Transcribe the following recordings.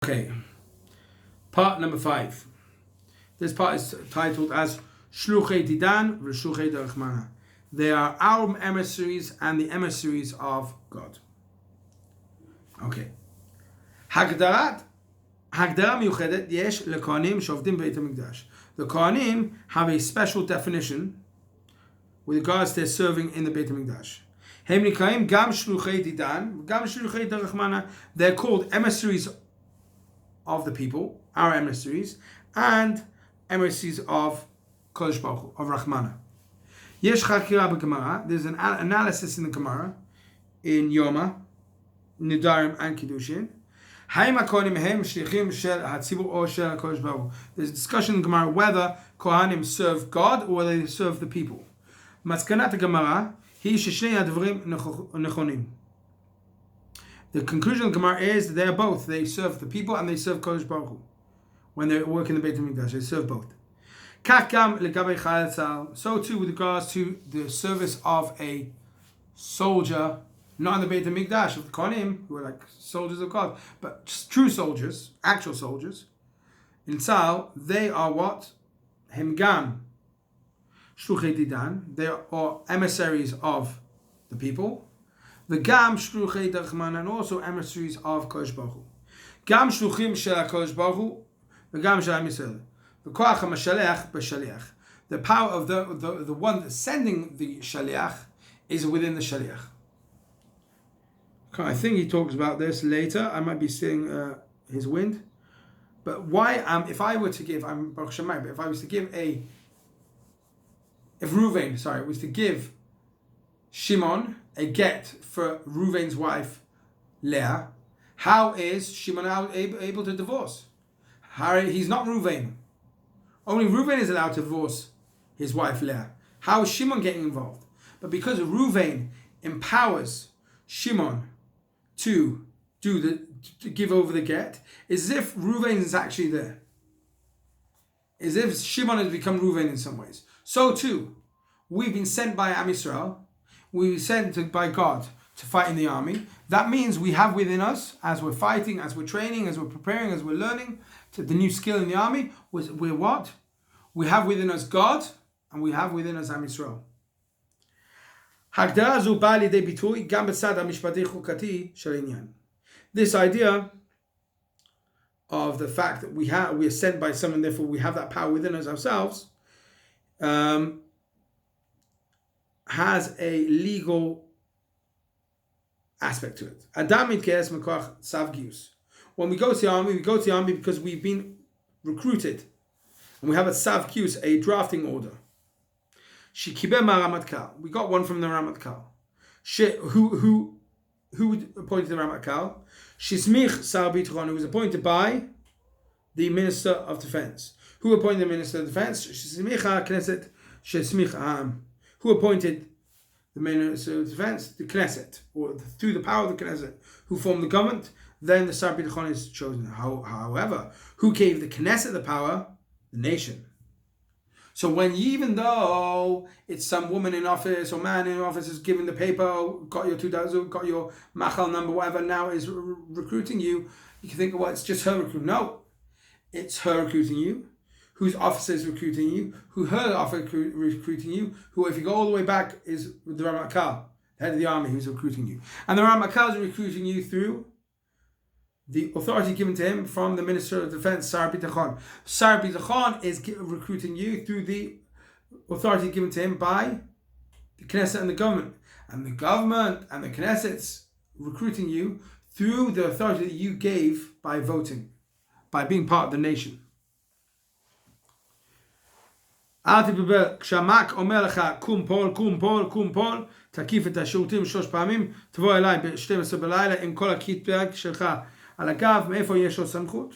Okay, part number 5. This part is titled as Shluchei Didan v'Shluchei Derechmana. They are our emissaries and the emissaries of God. Okay. Hagdara miuchedet yesh lekohanim shovdim beit hamikdash. The Kohanim have a special definition with regards to their serving in the Beit HaMikdash. Hem nikaim gam shluchei didan, gam shluchei derechmana. They're called emissaries of the people, our emissaries, and emissaries of Kodesh Baruch Hu, of Rahmana. Yesh chakira b'Gemara. There's an analysis in the Gemara, in Yoma, Nidarim, and Kiddushin. Haim haKohanim hem shlichim shel hatzibur or shel Kodesh Baruch Hu. There's a discussion in the Gemara whether Kohanim serve God or whether they serve the people. Maskanat Gemara hi sheshnei hadvarim nechonim. The conclusion of the Gemara is that they are both. They serve the people and they serve Kodesh Baruch Hu. When they work in the Beit HaMikdash, they serve both. So too with regards to the service of a soldier, not in the Beit HaMikdash, of the Kohanim, who are like soldiers of God, but true soldiers, actual soldiers. In Tzal, they are what? Himgam Shluchei Didan. They are emissaries of the people. The Gam Shluchei Derechmana, and also emissaries of Kodesh Baruch Hu. Gam Shluchim Shel Kodesh Baruch Hu, the Gam Shel Yisrael. The Koach HaMashaleach b'Shaliach. The power of the one sending the Shaliach is within the Shaliach. Okay, I think he talks about this later. I might be seeing his wind. But why? If I were to give, I'm Baruch Shemai, but if I was to give if Reuven, was to give Shimon a get for Reuven's wife, Leah, how is Shimon able to divorce? He's not Reuven. Only Reuven is allowed to divorce his wife, Leah. How is Shimon getting involved? But because Reuven empowers Shimon to give over the get, as if Reuven is actually there. As if Shimon has become Reuven in some ways. So too, we've been sent by Am Yisrael. We were sent by God to fight in the army. That means we have within us, as we're fighting, as we're training, as we're preparing, as we're learning to the new skill in the army, we're what? We have within us God, and we have within us Am Yisrael. This idea of the fact that we are sent by someone, therefore we have that power within us ourselves, has a legal aspect to it. When we go to the army because we've been recruited, and we have a HaGiyus, a drafting order. We got one from the Ramatkal. Who appointed the Ramatkal? Shismich Sar B'Tachon, who was appointed by the Minister of Defense. Who appointed the Minister of Defense? Shismicha Knesset Shismich Ha'am. Who appointed the Minister of Defense? The Knesset, or through the power of the Knesset, who formed the government. Then the Sar B'Tachon is chosen. However, who gave the Knesset the power? The nation. So even though it's some woman in office or man in office is giving the paper, got your 2000, got your machal number, whatever, now is recruiting you, you can think, well, it's just her recruiting. No, it's her recruiting you, whose officer is recruiting you, who her officer recruiting you, who, if you go all the way back, is the Ramakal, head of the army, who's recruiting you. And the Ramakal is recruiting you through the authority given to him from the Minister of Defense, Sar B'Tachon. Sar B'Tachon is recruiting you through the authority given to him by the Knesset and the government. And the government and the Knesset's recruiting you through the authority that you gave by voting, by being part of the nation. כשהמק אומר לך קום פול, תקיף את השירותים 3 פעמים, תבוא אליי ב-12 בלילה עם כל הקיטבג שלך על הגב, מאיפה יש לו סמכות?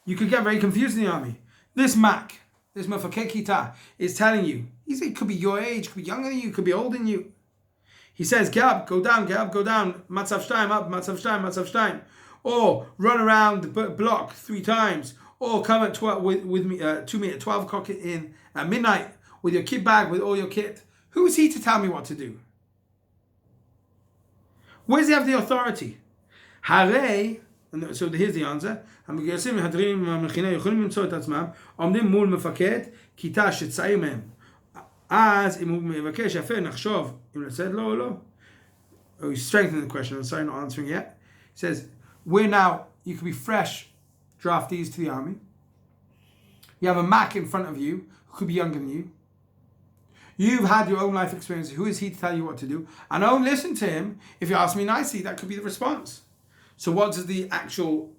You could get very confused in the army. This Mac, this motherfucker Kita, is telling you, it could be your age, could be younger than you, could be older than you. He says, get up, go down, matzav shtayim, up, matzav shtayim. Or run around the block 3 times. Or come at 12 with me to me at 12 o'clock at midnight with your kit bag, with all your kit. Who is he to tell me what to do? Where does he have the authority? Hare And so here's the answer. המגויסים מהדרים מהמכינה יכולים למצוא את עצמם עומדים מול מפקד כיתה שצעיר מהם. אז אם הוא מבקש יפה נחשוב אם לצאת לו או לא. Oh, he's strengthening the question. I'm sorry, not answering yet. He says, we're now, you could be fresh draftees to the army. You have a Mac in front of you who could be younger than you. You've had your own life experience. Who is he to tell you what to do? And don't listen to him. If you ask me nicely, that could be the response. So what does the actual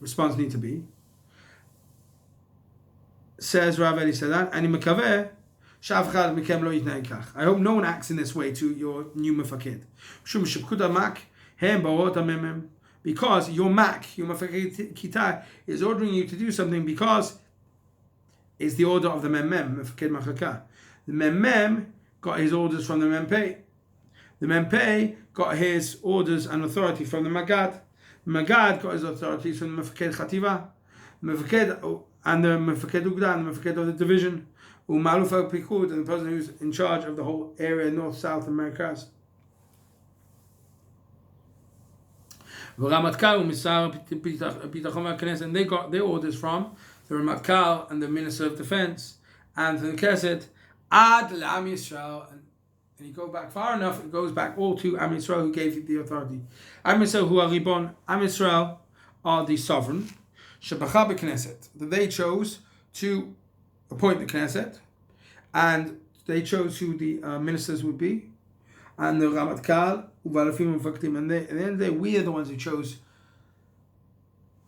response need to be? Says Rav Eli Sadan, אני מקווה שאף אחד מכם לא יתנהג כך. I hope no one acts in this way to your new מפקד. משום שפקוד המק הם בהוראות המ"מ. Because your Mac, your מפקד כיתה, is ordering you to do something because it's the order of the מ"מ, מפקד מחלקה. The מ"מ got his orders from the מ"פ. The מ"פ got his orders and authority from the Magad. The Magad got his authorities from the מפקד חטיבה. And the מפקד אוגדה, and the מפקד of the division. ומאלוף הפיקוד, and the person who's in charge of the whole area, north, south, Americas. ורמטכ"ל ומשרד הביטחון והכנסת, and they got their orders from the Ramatkal and the Minister of Defense and the Knesset ad l'Am Yisrael. And you go back far enough, it goes back all to Am Yisrael who gave you the authority. Am Yisrael who are Ribon, Am Yisrael are the sovereign, Shebacha b'Knesset, that they chose to appoint the Knesset, and they chose who the ministers would be, and the Ramatkal, Uvalafim Mufaktim, and at the end of the day, we are the ones who chose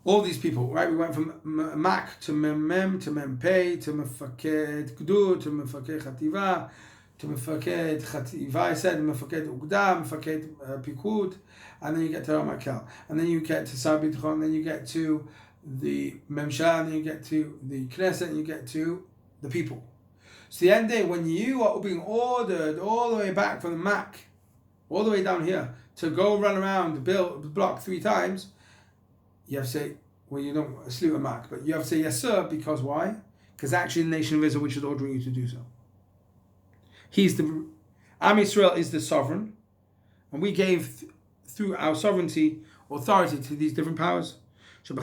all these people, right? We went from Mak to Mem to Mempei to Mefaked Gdud to Mefaked Chativa to Mefaked Chativa, I said Mefaked Ugda, Mefaked Pikud, and then you get to Ramatkal, and then you get to Sar B'Tachon, and then you get to the Memsha, and then you get to the Knesset, and you get to the people. So the end of the day, when you are being ordered all the way back from the Mak, all the way down here, to go run around the block 3 times, you have to say, well, you don't salute a Mak, but you have to say, yes, sir, because why? Because actually the nation of Israel which is ordering you to do so. Am Yisrael is the sovereign, and we gave through our sovereignty authority to these different powers. Who's the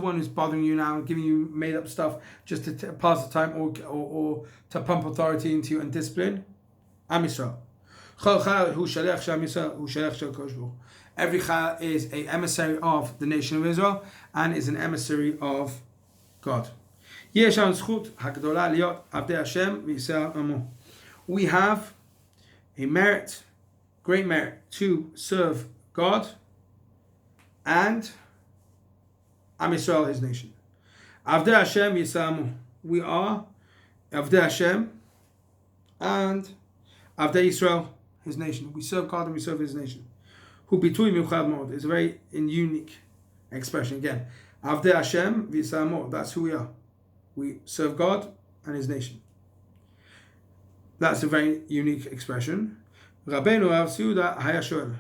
one who's bothering you now, giving you made up stuff just to pass the time or to pump authority into you and discipline? Am Yisrael. Every chal is an emissary of the nation of Israel and is an emissary of God. We have a merit, great merit, to serve God and Am Yisrael, his nation. Avdei Hashem Yisamu. We are Avdei Hashem and Avdei Yisrael, his nation. We serve God and we serve his nation. Hu bitui miuchad mod is a very unique expression. Again, Avdei Hashem Yisamu. That's who we are. We serve God and his nation. That's a very unique expression. Rabbeinu Rav Seuda haya shoel.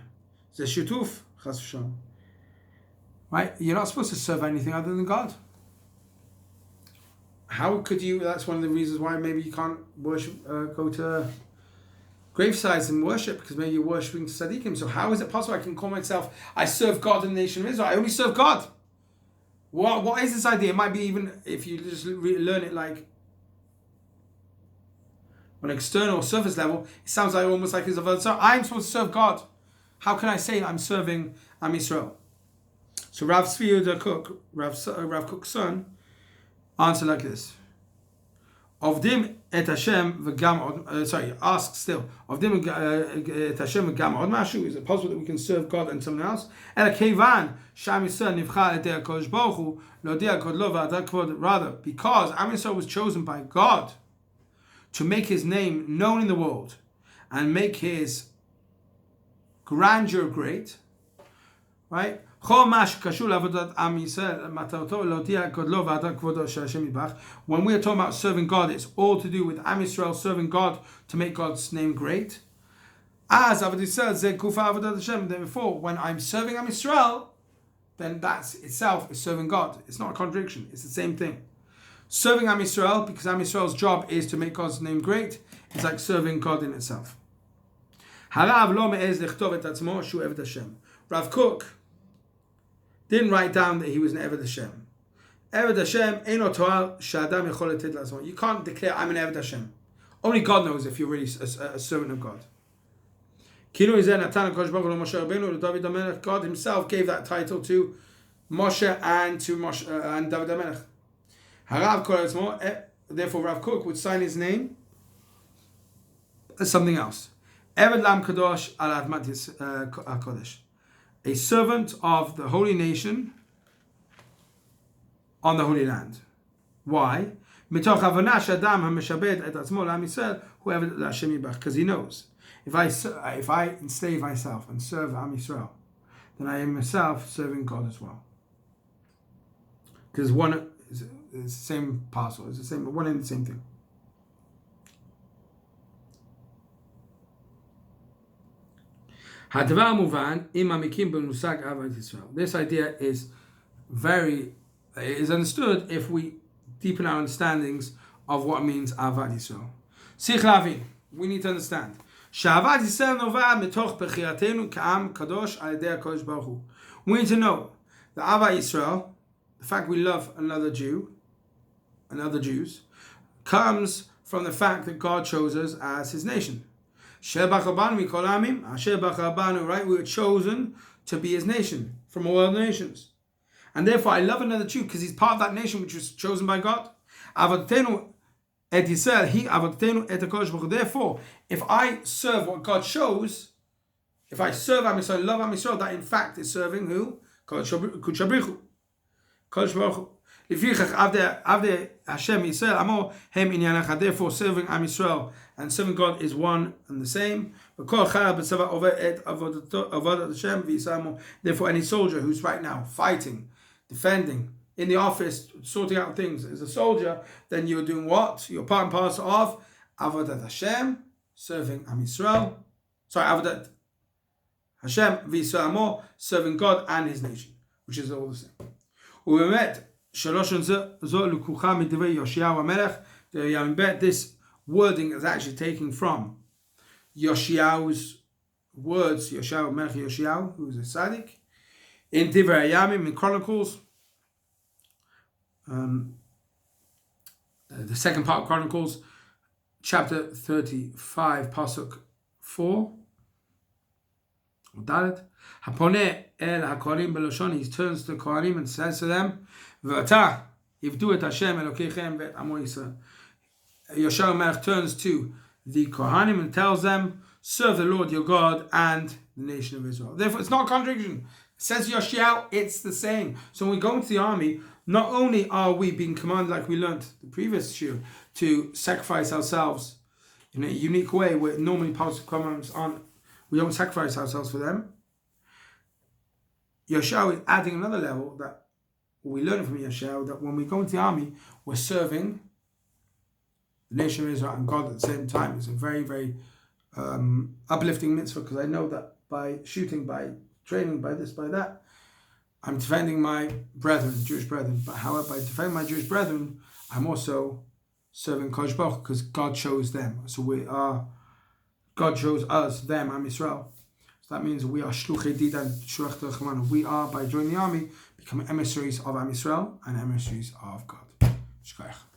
Ze shutuf chas v'shalom. Right? You're not supposed to serve anything other than God. How could you? That's one of the reasons why maybe you can't worship, go to gravesides and worship, because maybe you're worshipping tzaddikim. So how is it possible I can call myself, I serve God in the nation of Israel? I only serve God. What is this idea? It might be even, if you just learn it like on an external surface level, it sounds like almost like it's a so I'm supposed to serve God. How can I say I'm serving Am Yisrael? So Rav Tzvi Yehuda Kook, Rav Kook's son, answered like this: Avdim et Hashem v'gam ask still. Avdim et Hashem v'gam od mashu. Is it possible that we can serve God and someone else? Ela kevan sham Yisrael nivcha et HaKadosh Baruch Hu lodiah kodlo v'adat kvod. Rather, because Am Yisrael was chosen by God to make his name known in the world and make his grandeur great, right? When we are talking about serving God, it's all to do with Am Yisrael serving God to make God's name great. As Avodah says, therefore, when I'm serving Am Yisrael, then that itself is serving God. It's not a contradiction. It's the same thing. Serving Am Yisrael, because Am Yisrael's job is to make God's name great, It's like serving God in itself. Harav lo me'ez lechtov et atzmo shu eved Hashem. Rav Kook didn't write down that he was an Eved Hashem. Eved Hashem eino toal she'adam yachol letit la'atzmo. You can't declare I'm an Eved Hashem. Only God knows if you're really a servant of God. God himself gave that title to Moshe and and David HaMelech. Therefore, Rav Kook would sign his name as something else. Eved Lam Kadosh al Admat HaKodesh. A servant of the holy nation on the Holy Land. Why? Because he knows, if I enslave myself and serve Am Yisrael, then I am myself serving God as well. Because one is the same parcel, it's the same, one and the same thing. This idea is understood if we deepen our understandings of what means Ahavat Yisrael. Sich lavin, we need to understand. She'ahavat Yisrael nova mitoch bechiratenu ka'am kadosh al yedei HaKadosh Baruch Hu. We need to know that Ahavat Yisrael, the fact we love another Jew, and other Jews, comes from the fact that God chose us as His nation. Right? We were chosen to be His nation from all other nations. And therefore I love another Jew because he's part of that nation which was chosen by God. Therefore, if I serve what God chose, if I serve Am Yisrael, love Am Yisrael, that in fact is serving who? Kodesh Baruch Hu. Therefore, serving Am Yisrael and serving God is one and the same. Therefore, any soldier who's right now fighting, defending, in the office, sorting out things as a soldier, then you're doing what? You're part and parcel of Avodat Hashem, serving Am Yisrael. Sorry, Avodat Hashem v'Yisrael Amo, serving God and His nation, which is all the same. This wording is actually taken from Yoshiahu's words, Yoshiahu Melech Yoshiahu, who is a tzaddik, in Divrei Hayamim, in Chronicles, the second part of Chronicles, chapter 35, pasuk 4. Haponeh el hakohanim beloshon, he turns to the Kohanim and says to them, V'ata yivdu et Hashem Elokeichem ve'et Amo Yisrael. Yoshiahu Melech turns to the Kohanim and tells them, serve the Lord your God and the nation of Israel. Therefore, it's not a contradiction. It says Yoshiahu, it's the same. So when we go into the army, not only are we being commanded, like we learned the previous year, to sacrifice ourselves in a unique way, where normally positive commands aren't, we don't sacrifice ourselves for them. Yoshiahu is adding another level that we learn from Yoshiahu, that when we go into the army, we're serving the nation of Israel and God at the same time. It's a very, very uplifting mitzvah, because I know that by shooting, by training, by this, by that, I'm defending my brethren, Jewish brethren. But however, by defending my Jewish brethren, I'm also serving Kodesh Baruch Hu, because God chose them. So God chose us, them, Am Yisrael. So that means we are Shluchei Did and Shluch Terachman. We are, by joining the army, becoming emissaries of Am Yisrael and emissaries of God. Shkoyach.